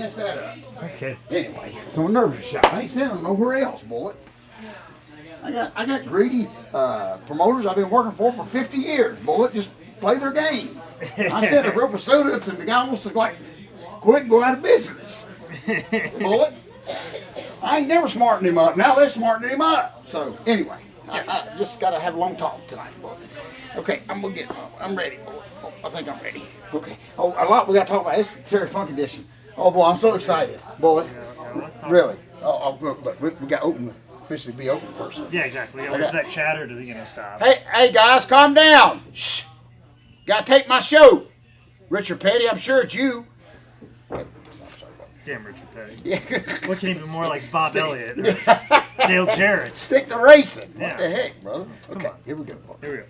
mess that up. Okay. Anyway, so I'm nervous shot. I ain't sending them nowhere else, bullet. I got greedy promoters I've been working for 50 years, bullet. Just play their game. I sent a group of students and the guy wants to like quit and go out of business. Bullet. I ain't never smartened him up. Now they're smartening him up. So anyway, I just got to have a long talk tonight, bullet. Okay, I'm ready, bullet. Oh, I think I'm ready. Okay. Oh, a lot we got to talk about. This is the Terry Funk edition. Oh boy, I'm so excited, bullet. Really. But we got to officially be open first. Yeah, exactly. We got to wait for that chatter to stop. Hey guys, calm down. Shh. Got to take my show. Richard Petty, I'm sure it's you. Damn Richard Petty. Yeah. Looking even more like Bob Elliott or Dale Jarrett. Stick to racing. Yeah. What the heck, brother? Okay, here we go. Here we go.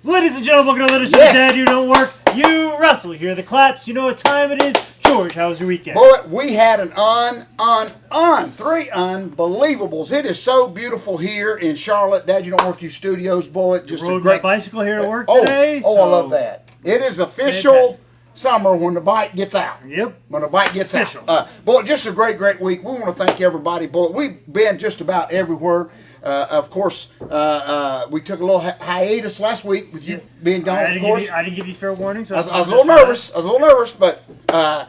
Ladies and gentlemen, welcome to Let Us Yes. Dad, you don't work, you wrestle. Hear the claps, you know what time it is. George, how was your weekend? Boy, we had an three unbelievables. It is so beautiful here in Charlotte. Dad, you don't work, you studios, bullet. Just rode a great my bicycle here to work today. I love that. It is official. Fantastic. Summer when the bike gets out. Yep. When the bike gets Official. out. Bullet, just a great week. We want to thank everybody. Bullet, we've been just about everywhere. Of course, we took a little hiatus last week with you being gone. I didn't give you fair warning. So I was a little nervous. But I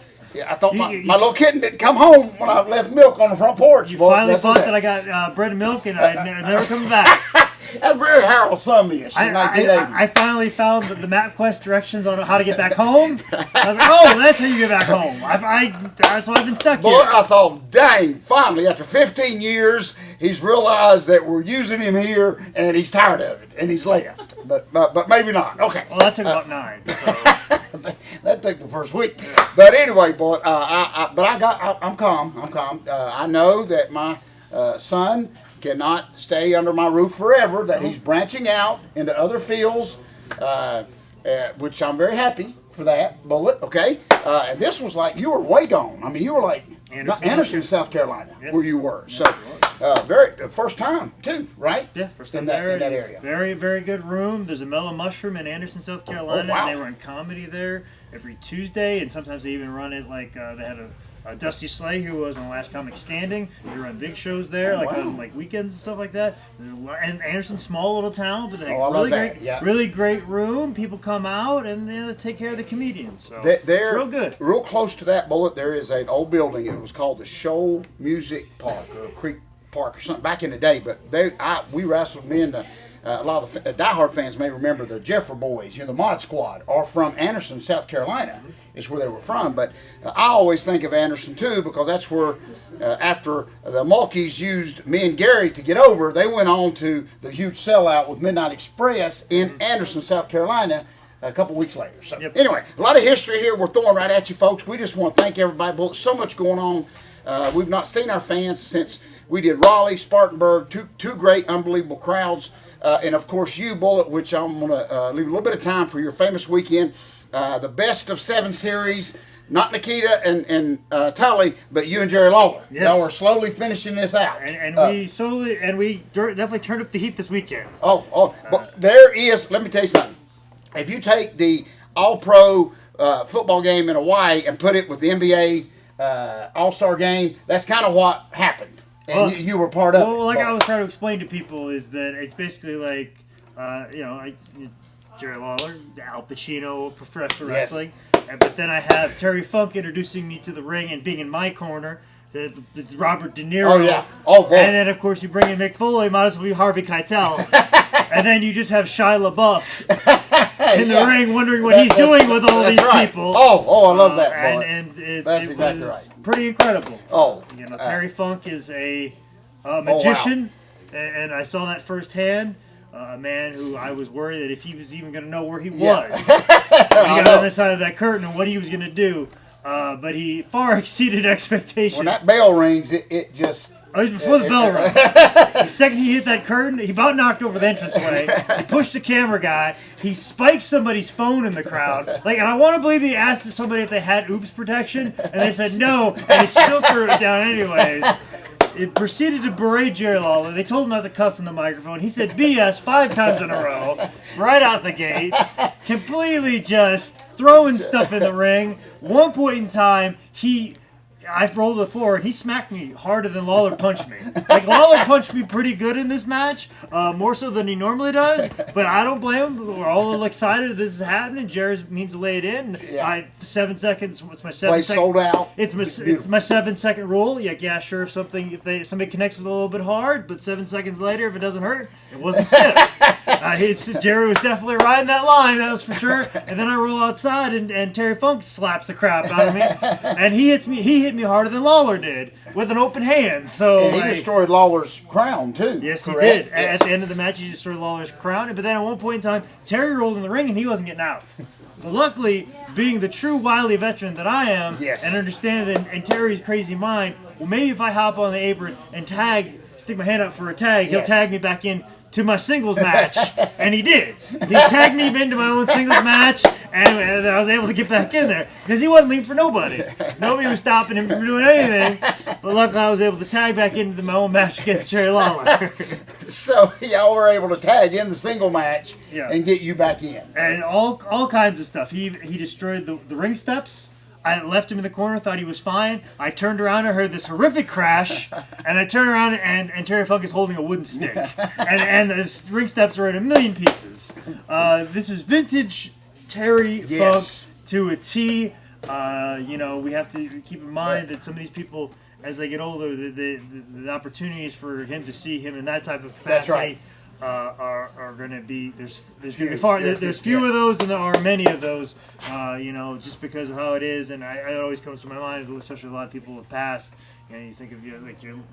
thought my little kitten didn't come home when I left milk on the front porch. You finally thought that I got bread and milk and I'd never come back. That's very Harold Sun-ish in 1980. I finally found the MapQuest directions on how to get back home. I was like, oh, that's how you get back home. That's why I've been stuck here. Boy, I thought, dang, finally, after 15 years, he's realized that we're using him here, and he's tired of it, and he's left. But maybe not. Okay. Well, that took about 9. So. That took the first week. But anyway, boy, I'm calm. I know that my son cannot stay under my roof forever, that he's branching out into other fields, which I'm very happy for that, bullet, okay? And this was like, you were way gone. I mean, you were like Anderson, South Carolina, yes, where you were. So, first time, too, right? Yeah, first time in that area. Very, very good room. There's a Mellow Mushroom in Anderson, South Carolina. Oh, wow. And they run comedy there every Tuesday, and sometimes they even run it like they had a Dusty Slay, who was on Last Comic Standing. They run big shows there, on like weekends and stuff like that. And Anderson's small little town, but they really great room. People come out and they take care of the comedians. So it's real good. Real close to that, bullet, there is an old building. It was called the Shoal Music Park or Creek Park or something back in the day. But we wrestled in a lot of the diehard fans may remember the Jeffer Boys, the Mod Squad, are from Anderson, South Carolina, is where they were from. But I always think of Anderson, too, because that's where, after the Mulkeys used me and Gary to get over, they went on to the huge sellout with Midnight Express in Anderson, South Carolina, a couple weeks later. So anyway, a lot of history here we're throwing right at you, folks. We just want to thank everybody. There's so much going on. We've not seen our fans since we did Raleigh, Spartanburg, two great, unbelievable crowds. And of course you, Bullet, which I'm going to leave a little bit of time for your famous weekend. The best of 7 series, not Nikita and Tully, but you and Jerry Lawler. Yes. Y'all are slowly finishing this out. And we definitely turned up the heat this weekend. But there is, let me tell you something. If you take the All-Pro football game in Hawaii and put it with the NBA All-Star game, that's kind of what happened. And you were part of it. Well, I was trying to explain to people is that it's basically like, Jerry Lawler, Al Pacino, professional wrestling. But then I have Terry Funk introducing me to the ring and being in my corner. The Robert De Niro. Oh, yeah. Oh, boy. And then, of course, you bring in Mick Foley, might as well be Harvey Keitel. And then you just have Shia LaBeouf in the ring wondering what he's doing with all these people. I love that. And it exactly was right. Pretty incredible. Terry Funk is a magician, and I saw that firsthand. A man who I was worried that if he was even going to know where he was when he got on this side of that curtain and what he was going to do. But he far exceeded expectations. When that bell rings, it just... Oh, it was before the bell rang. The second he hit that curtain, he about knocked over the entranceway. He pushed the camera guy. He spiked somebody's phone in the crowd. And I want to believe he asked somebody if they had oops protection, and they said no, and he still threw it down anyways. It proceeded to berate Jerry Lawler. They told him not to cuss on the microphone. He said BS 5 times in a row, right out the gate. Completely just throwing stuff in the ring. One point in time, I rolled to the floor and he smacked me harder than Lawler punched me. Like, Lawler punched me pretty good in this match, more so than he normally does. But I don't blame him. We're all excited this is happening. Jared means to lay it in. Yeah. 7 seconds. It's my 7 Place second. sold out. It's my 7 second rule. Yeah, sure. If somebody connects with it a little bit hard, but 7 seconds later, if it doesn't hurt, it wasn't stiff. Jerry was definitely riding that line, that was for sure. And then I roll outside, and Terry Funk slaps the crap out of me, and he hit me harder than Lawler did with an open hand. So And he destroyed Lawler's crown too. Yes, correct? he did. Yes. At the end of the match, he destroyed Lawler's crown. But then at one point in time, Terry rolled in the ring and he wasn't getting out. But luckily, being the true wily veteran that I am, Yes. and understanding in Terry's crazy mind, well, maybe if I hop on the apron and stick my hand up for a tag, he'll Yes. tag me back in to my singles match, and he did. He tagged me into my own singles match, and I was able to get back in there because he wasn't leaving for nobody. Nobody was stopping him from doing anything. But luckily, I was able to tag back into my own match against Jerry Lawler. So y'all were able to tag in the single match and get you back in. And all kinds of stuff. He destroyed the ring steps. I left him in the corner, thought he was fine. I turned around and heard this horrific crash, and I turned around and Terry Funk is holding a wooden stick. and the ring steps are in a million pieces. This is vintage Terry Funk to a T. We have to keep in mind that some of these people, as they get older, the opportunities for him to see him in that type of capacity are going to be there's few of those, and there are many of those. Just because of how it is, and it always comes to my mind, especially a lot of people have passed. You think of your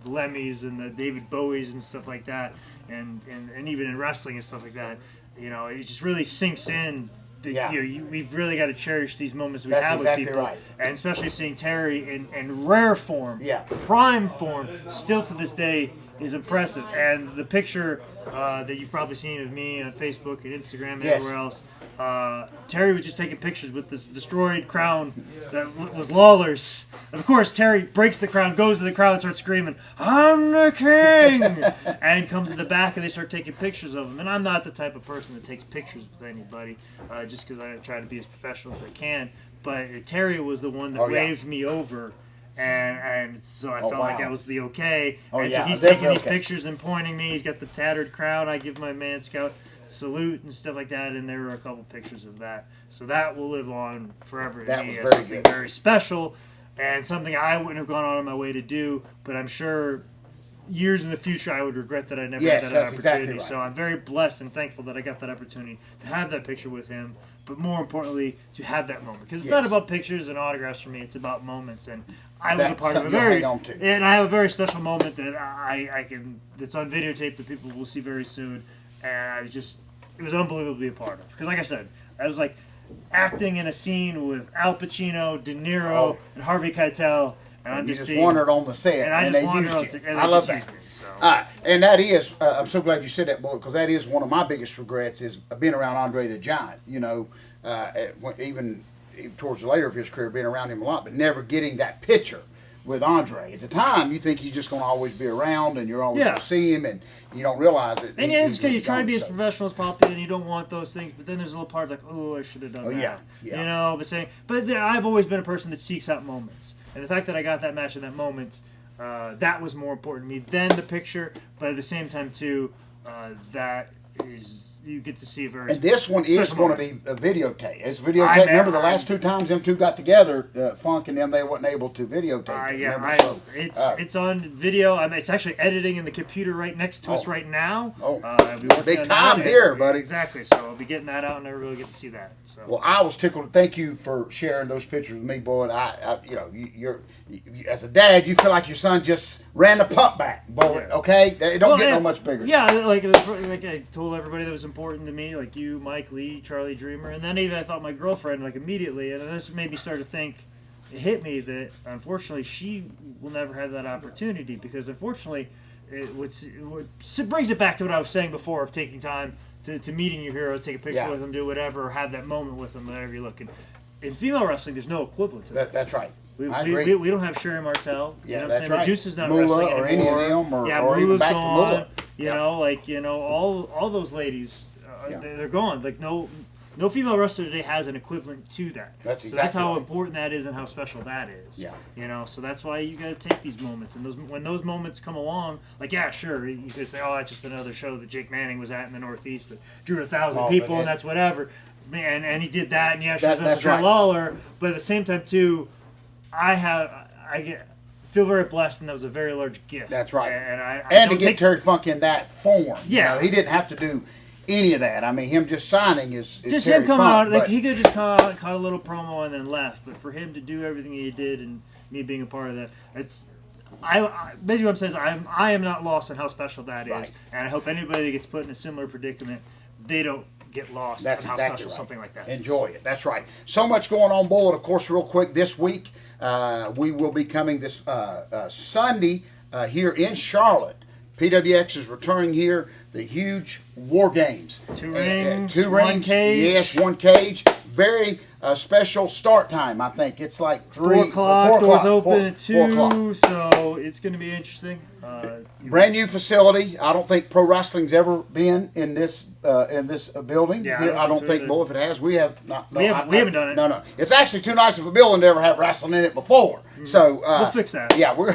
Lemmys and the David Bowies and stuff like that, and even in wrestling and stuff like that. It just really sinks in. We've really got to cherish these moments we have with people, right. And especially seeing Terry in rare form, prime form, still to this day is impressive. And the picture that you've probably seen of me on Facebook and Instagram and everywhere else, Terry was just taking pictures with this destroyed crown that was Lawler's. Of course, Terry breaks the crown, goes to the crowd, and starts screaming, "I'm the king!" and comes to the back, and they start taking pictures of him. And I'm not the type of person that takes pictures with anybody, just because I try to be as professional as I can. But Terry was the one that waved me over. And so I felt like that was the okay. So he's taking these pictures and pointing me. He's got the tattered crown. I give my Man Scout salute and stuff like that. And there were a couple pictures of that. So that will live on forever to me as something very special and something I wouldn't have gone out of my way to do. But I'm sure years in the future I would regret that I never had that opportunity. Exactly right. So I'm very blessed and thankful that I got that opportunity to have that picture with him. But more importantly, to have that moment. Because it's not about pictures and autographs for me. It's about moments. And I was a part of and I have a very special moment that that's on videotape that people will see very soon. And it was unbelievable to be a part of. Because like I said, I was like acting in a scene with Al Pacino, De Niro, and Harvey Keitel. And you just wandered on the set. And I just wandered on the set. I love that. And that is, I'm so glad you said that, boy, because that is one of my biggest regrets is being around Andre the Giant. Even towards the later of his career, being around him a lot, but never getting that picture with Andre. At the time, you think he's just going to always be around, and you're always going to see him, and you don't realize it. And it's because you try to be as professional as possible, and you don't want those things. But then there's a little part like, oh, I should have done that. But I've always been a person that seeks out moments, and the fact that I got that match in that moment, that was more important to me than the picture. But at the same time, too, that is. You get to see a very. And this one is going to be a videotape. It's videotape. Remember the last two times them two got together, Funk and them, they wasn't able to videotape. It's on video. It's actually editing in the computer right next to us right now. Big time here, buddy. Exactly. So I'll be getting that out, and everybody will get to see that. So. Well, I was tickled. Thank you for sharing those pictures with me, Bullet. You're as a dad, you feel like your son just ran the pump back, Bullet. Okay, it don't get no much bigger. Yeah, like I told everybody that was important to me, like you, Mike Lee, Charlie Dreamer, and then even I thought my girlfriend, like immediately, and this made me start to think. It hit me that unfortunately she will never have that opportunity because unfortunately, it brings it back to what I was saying before of taking time to meeting your heroes, take a picture with them, do whatever, or have that moment with them, whatever you're looking. In female wrestling, there's no equivalent to that. That's right. I agree. We don't have Sherry Martel. Yeah, you know that's right. Medusa's not Moolah wrestling or anymore. Any of them, or even back gone. to Moolah. All those ladies, they're gone. Like no no female wrestler today has an equivalent to that. That's so exactly that's how right. important that is and how special that is. Yeah. You know, so that's why you got to take these moments. And when those moments come along, like, yeah, sure, you could say, oh, that's just another show that Jake Manning was at in the Northeast that drew 1,000 people, and that's whatever. And he did that, and yeah, sure, that's right. Lawler. But at the same time, too, I feel very blessed, and that was a very large gift. That's right. And to get Terry Funk in that form. Yeah. You know, he didn't have to do any of that. I mean, him just signing is just Terry him coming Funk, out. Like, he could have just caught a little promo and then left. But for him to do everything he did and me being a part of that, basically what I'm saying is I am not lost on how special that is. Right. And I hope anybody that gets put in a similar predicament, they don't get lost That's on how exactly special right. something like that Enjoy it. That's right. So much going on, Bullet. Of course, real quick, this week we will be coming this Sunday here in Charlotte. PWX is returning here. The huge War Games. 2 rings, 2 1 rings. cage. Yes, 1 cage. Very special start time. I think it's like 4 o'clock. Doors open at 4 2, so it's going to be interesting. Brand new facility. I don't think pro wrestling's ever been in this building. Yeah, Here, I don't think. Well, if it has, we have not. No, we haven't done it. No. It's actually too nice of a building to ever have wrestling in it before. So we'll fix that. Yeah, we're.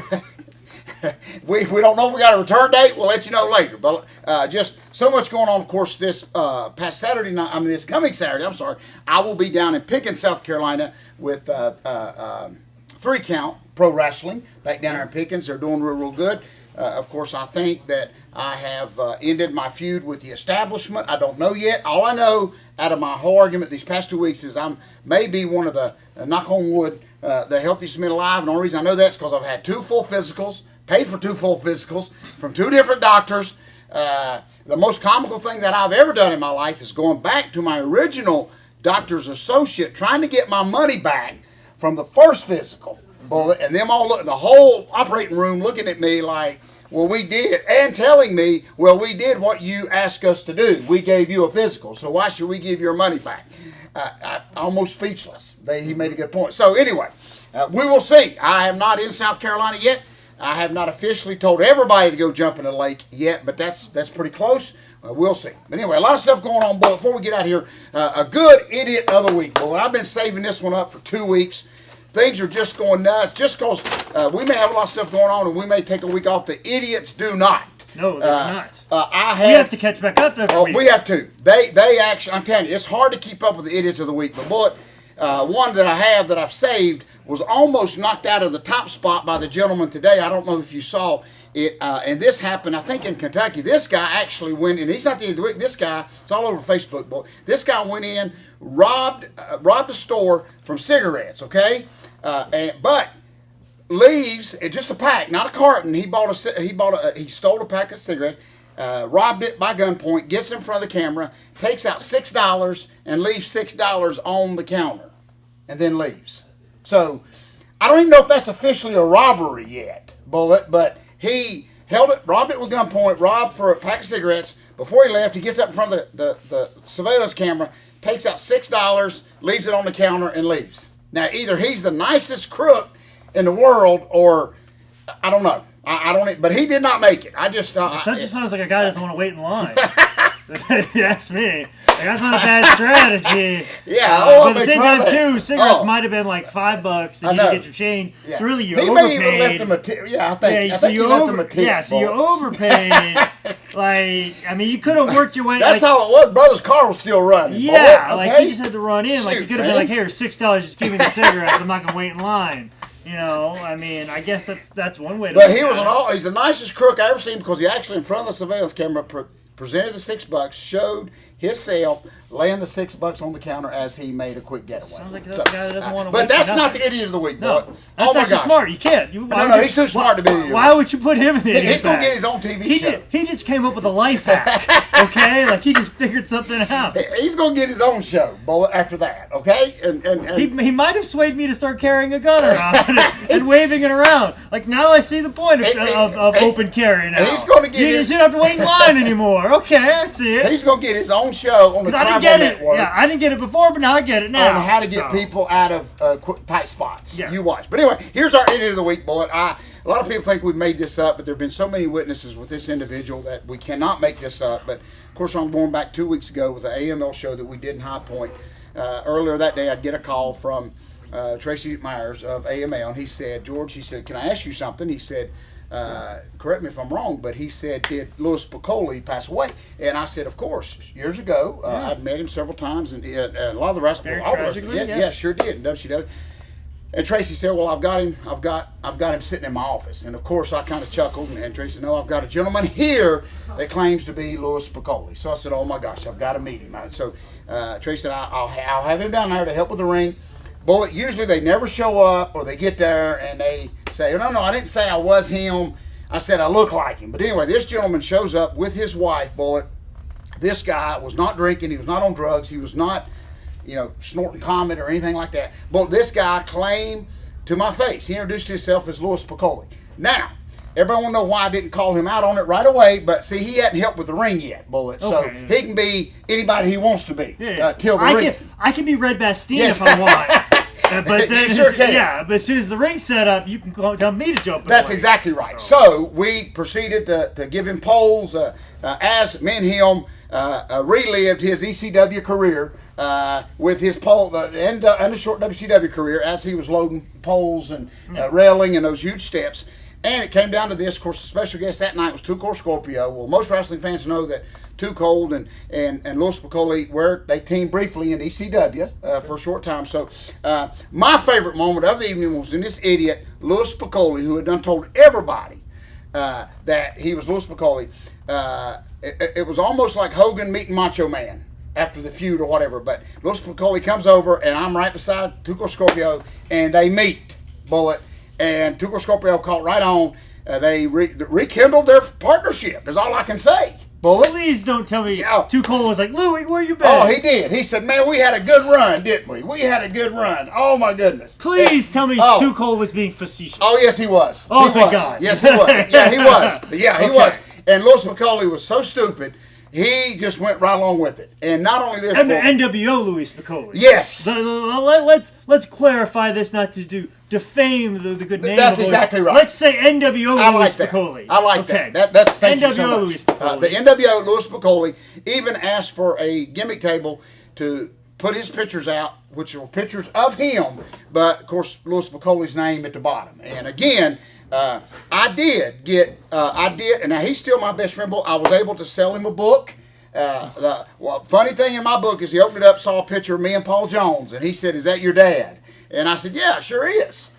we don't know if we got a return date. We'll let you know later. But just so much going on. Of course, this past Saturday night. I mean, this coming Saturday. I'm sorry. I will be down in Pickens, South Carolina, with 3 Count Pro Wrestling back down there in Pickens. They're doing real good. Of course, I think that I have ended my feud with the establishment. I don't know yet. All I know out of my whole argument these past 2 weeks is I'm maybe one of the, knock on wood, the healthiest men alive. And the only reason I know that is because I've had 2 full physicals, paid for 2 full physicals from 2 different doctors. The most comical thing that I've ever done in my life is going back to my original doctor's associate, trying to get my money back from the first physical. And them all the whole operating room looking at me like, well, we did, and telling me, well, we did what you asked us to do. We gave you a physical, so why should we give your money back? Almost speechless. He made a good point. So anyway, we will see. I am not in South Carolina yet. I have not officially told everybody to go jump in the lake yet, but that's pretty close. We'll see. But anyway, a lot of stuff going on. But before we get out of here, a good idiot of the week. Well, I've been saving this one up for 2 weeks. Things are just going nuts. Just because we may have a lot of stuff going on and we may take a week off, the idiots do not. No, they're not. We have to catch back up every week. We have to. They actually, I'm telling you, it's hard to keep up with the idiots of the week. But Bullet, one that I have that I've saved was almost knocked out of the top spot by the gentleman today. I don't know if you saw it. And this happened, I think, in Kentucky. This guy actually went, and he's not the end of the week. This guy, it's all over Facebook. But this guy went in, robbed a store from cigarettes. Okay. But leaves just a pack, not a carton. He stole a pack of cigarettes, robbed it by gunpoint, gets in front of the camera, takes out $6 and leaves $6 on the counter, and then leaves. So I don't even know if that's officially a robbery yet, Bullet, but he held it, robbed it with gunpoint, robbed for a pack of cigarettes. Before he left, he gets up in front of the surveillance camera, takes out $6, leaves it on the counter, and leaves. Now, either he's the nicest crook in the world, or I don't know. I don't. But he did not make it. I just. It just sounds like a guy that doesn't want to wait in line. That's me. Like, that's not a bad strategy. Yeah. But at the same time, too, cigarettes might have been like $5, and you get your chain. Yeah. So really, you overpaid. May even left him a tip. Yeah, I think you left him a tip. Yeah, so you overpaid. Like, I mean, you could have worked your way. That's how it was. Brother's car was still running. Yeah, okay? Like he just had to run in. Like you could have been like, "Here, $6. Just give me the cigarettes. I'm not gonna wait in line." You know, I mean, I guess that's one way to. But he's the nicest crook I ever seen because he actually in front of the surveillance camera presented the $6, showed himself laying the $6 on the counter as he made a quick getaway. Sounds like that's a guy that doesn't want to. But that's not the idiot of the week. No, that's actually smart. You can't. No, he's too smart to be. Why would you put him in the idiot? He's gonna get his own TV show. He just came up with a life hack. Okay, like he just figured something out. He's gonna get his own show, Bullet. After that, okay, and he might have swayed me to start carrying a gun around and waving it around. Like now, I see the point of open carry. Now he's gonna get. You don't have to wait in line anymore. Okay, I see it. He's gonna get his own show on the Tribal Network. Yeah, I didn't get it before, but now I get it now. On how to get people out of tight spots. Yeah. You watch. But anyway, here's our idiot of the week, Bullet. a lot of people think we've made this up, but there have been so many witnesses with this individual that we cannot make this up. But of course, I'm going back 2 weeks ago with the AML show that we did in High Point. Earlier that day, I'd get a call from Tracy Myers of AML, and he said, George, he said, can I ask you something? He said, correct me if I'm wrong, but he said, did Louis Picoli pass away? And I said, of course, years ago. I'd met him several times, and a lot of the wrestling. Very tragically, yeah, sure did. In WCW. And Tracy said, well, I've got him sitting in my office. And of course, I kind of chuckled, and Tracy said, no, I've got a gentleman here that claims to be Louis Picoli. So I said, oh my gosh, I've got to meet him. So Tracy said, I'll have him down there to help with the ring. Bullet, usually they never show up, or they get there and they say, no, I didn't say I was him. I said I look like him. But anyway, this gentleman shows up with his wife, Bullet. This guy was not drinking. He was not on drugs. He was not, snorting Comet or anything like that. But this guy claimed to my face. He introduced himself as Louis Picoli. Now, everybody want to know why I didn't call him out on it right away, but see, he hadn't helped with the ring yet, Bullet. So he can be anybody he wants to be till the ring. I can be Red Bastien if I want. But then, you sure can. Yeah, but as soon as the ring's set up, you can tell me to jump in. That's exactly right. So we proceeded to give him polls as me and him relived his ECW career with his pole and a short WCW career as he was loading poles and railing and those huge steps. And it came down to this. Of course, the special guest that night was Too Cold Scorpio. Well, most wrestling fans know that Too Cold and Louis Picoli they teamed briefly in ECW for a short time. So my favorite moment of the evening was when this idiot, Louis Picoli, who had done told everybody that he was Louis Picoli, it was almost like Hogan meeting Macho Man after the feud or whatever. But Louis Picoli comes over, and I'm right beside Too Cold Scorpio, and they meet, Bullet. And Too Cold Scorpio caught right on. They rekindled their partnership, is all I can say. Bullet. Please don't tell me Too Cold was like, Louie, where you been? Oh, he did. He said, man, we had a good run, didn't we? We had a good run. Oh, my goodness. Please tell me Too Cold was being facetious. Oh, yes, he was. Oh, thank God. Yes, he was. Yeah, he was. Yeah, he was. And Louis Picoli was so stupid, he just went right along with it. And not only this, and the NWO Louis Picoli. Yes. Let's clarify this, not to defame the good name. That's of exactly Louis. right. Let's say NWO I Louis like that. Picoli. I like okay. that. Thank you so NWO much. Louis Picoli. The NWO Louis Picoli even asked for a gimmick table to put his pictures out, which were pictures of him, but of course Louis Picoli's name at the bottom. And again, I did, and now he's still my best friend. I was able to sell him a book. Funny thing in my book is he opened it up, saw a picture of me and Paul Jones, and he said, "Is that your dad?" And I said, "Yeah, sure is."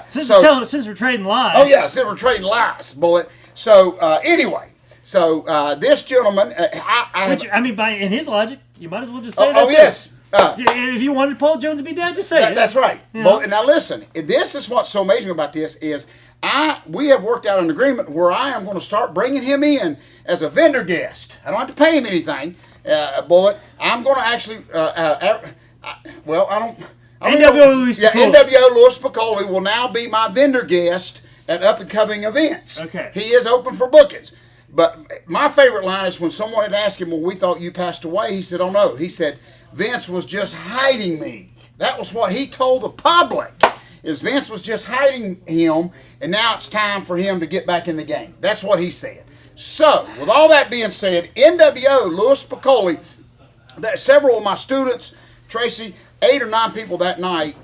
Since we're trading lies. Oh yeah, since we're trading lies, Bullet. So anyway, this gentleman, in his logic, you might as well just say that. Oh yes. If you wanted Paul Jones to be dead, just say it. That's right. Well, now listen, this is what's so amazing about this is we have worked out an agreement where I am going to start bringing him in as a vendor guest. I don't have to pay him anything, Bullet. I'm going to actually, NWO Louis Picoli. NWO Louis Picoli will now be my vendor guest at up-and-coming events. Okay. He is open for bookings. But my favorite line is when someone had asked him, well, we thought you passed away. He said, oh, no. He said, Vince was just hiding me. That was what he told the public, is Vince was just hiding him, and now it's time for him to get back in the game. That's what he said. So, with all that being said, NWO Louis Picoli, several of my students, Tracy, 8 or 9 people that night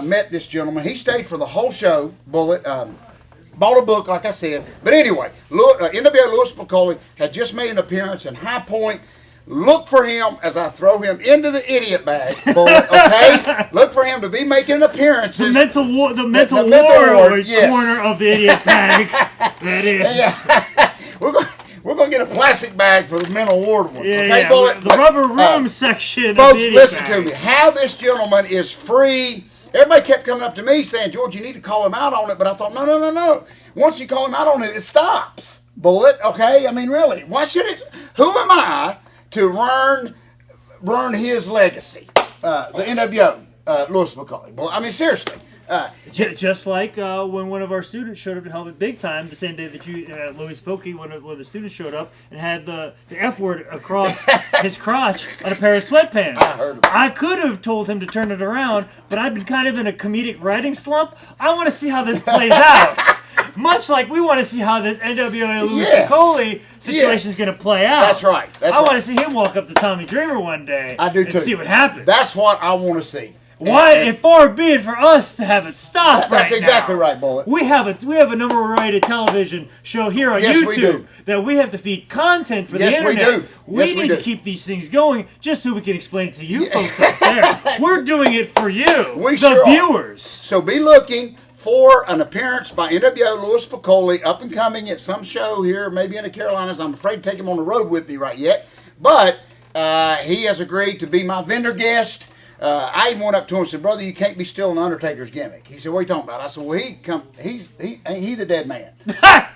met this gentleman. He stayed for the whole show, Bullet. Bought a book, like I said. But anyway, NWO Louis Picoli had just made an appearance in High Point. Look for him as I throw him into the idiot bag, Bullet, okay? Look for him to be making an appearance. The mental ward yes. corner of the idiot bag. That is. Yeah. We're going to get a plastic bag for the mental ward one. Yeah, Bullet? The rubber room section folks, of the idiot listen bag. to me. How this gentleman is free. Everybody kept coming up to me saying, George, you need to call him out on it. But I thought, no. Once you call him out on it, it stops. Bullet, okay? I mean, really. Why should it? Who am I to ruin his legacy? The NWO, Louis Picoli. Well, I mean, seriously. Just like when one of our students showed up to help at Big Time, the same day that Louis Picoli, one of the students showed up and had the F word across his crotch on a pair of sweatpants. I heard of it. I could have told him to turn it around, but I've been kind of in a comedic writing slump. I want to see how this plays out. Much like we want to see how this NWA Louis Yes. Picoli situation is going to play out. That's right. I want to see him walk up to Tommy Dreamer one day. I do and too. see what happens. That's what I want to see. Why, if far be it for us to have it stop That's right exactly now. right, Bullet. We have a number one rated television show here on Yes, we YouTube do. that we have to feed content for Yes, the we internet. do. We Yes, we need do. to keep these things going just so we can explain it to you folks out there. We're doing it for you, We the sure are. viewers. So be looking for an appearance by NWO Louis Picoli, up and coming at some show here, maybe in the Carolinas. I'm afraid to take him on the road with me right yet, but he has agreed to be my vendor guest. I even went up to him and said, "Brother, you can't be stealing Undertaker's gimmick." He said, "What are you talking about?" I said, "Well, ain't he the dead man?"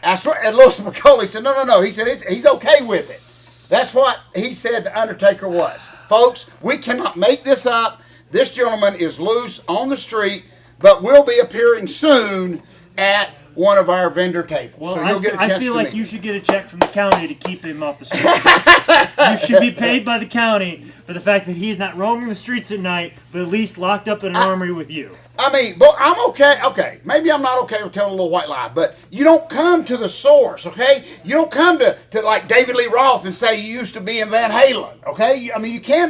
I swear, and Louis Picoli said, "No." He said, he's okay with it. That's what he said the Undertaker was. Folks, we cannot make this up. This gentleman is loose on the street, but will be appearing soon at one of our vendor tables. Well, so you'll get a chance I feel to like meet you him. should get a check from the county to keep him off the streets. You should be paid by the county for the fact that he's not roaming the streets at night, but at least locked up in an armory with you. I mean, but I'm okay. Okay, maybe I'm not okay with telling a little white lie, but you don't come to the source, okay? You don't come to like David Lee Roth and say you used to be in Van Halen, okay? I mean, you can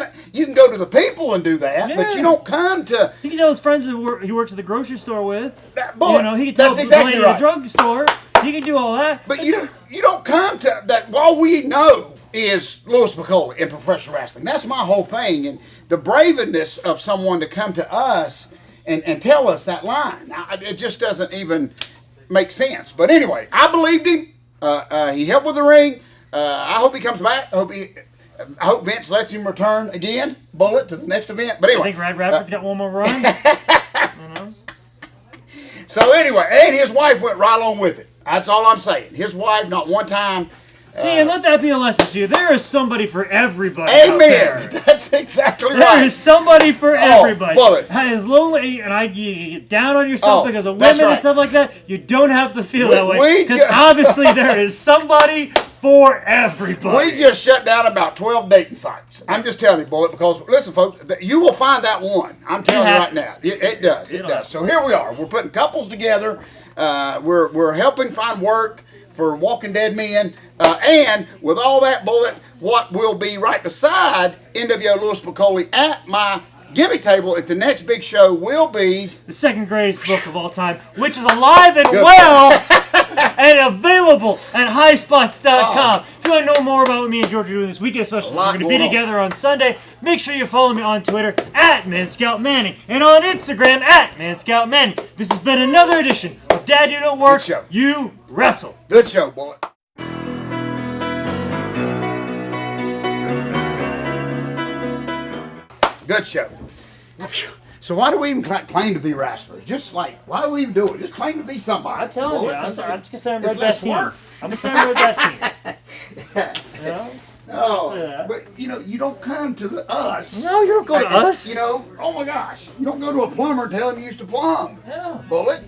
go to the people and do that, but you don't come to. He can tell his friends that he works at the grocery store with. Boy, He can tell that's the exactly lady right. at the drugstore. He can do all that. But you don't come to that. All we know is Louis Picoli in professional wrestling. That's my whole thing, and the braveness of someone to come to us and tell us that line. Now, it just doesn't even make sense. But anyway, I believed him. He helped with the ring. I hope he comes back. I hope Vince lets him return again, Bullet, to the next event. But I anyway, think Rad Radford's got one more run. So anyway, and his wife went right along with it. That's all I'm saying. His wife, not one time. See, and let that be a lesson to you. There is somebody for everybody. Out there. Amen. That's exactly right. There is somebody for everybody. Bullet. As lonely, and you get down on yourself because of that's women right. and stuff like that, you don't have to feel that way. we Because ju- obviously there is somebody for everybody. We just shut down about 12 dating sites. I'm just telling you, Bullet, because listen, folks, you will find that one. I'm telling you right now. It does. It does. So here we are. We're putting couples together. We're helping find work for Walking Dead men. And with all that, Bullet, what will be right beside NWO Louis Picoli at my gimmick table at the next big show will be the second greatest book of all time, which is alive and well and available at highspots.com. If you want to know more about what me and George are doing this weekend, especially since we're going to be together on Sunday, make sure you follow me on Twitter at ManScoutManning and on Instagram at ManScoutManning. This has been another edition of Dad, You Don't Work, You Wrestle. good show, Bullet. Good show. So why do we even claim to be wrestlers? Just like, why do we even do it? Just claim to be somebody. I'm telling you, Bullet. I'm just going to say I'm it's Red less Best Team. work. I'm going to say I'm Red Best Team. You know? Oh, but you don't come to us. No, you don't go to us. Oh my gosh, you don't go to a plumber and tell him you used to plumb. Yeah. Bullet.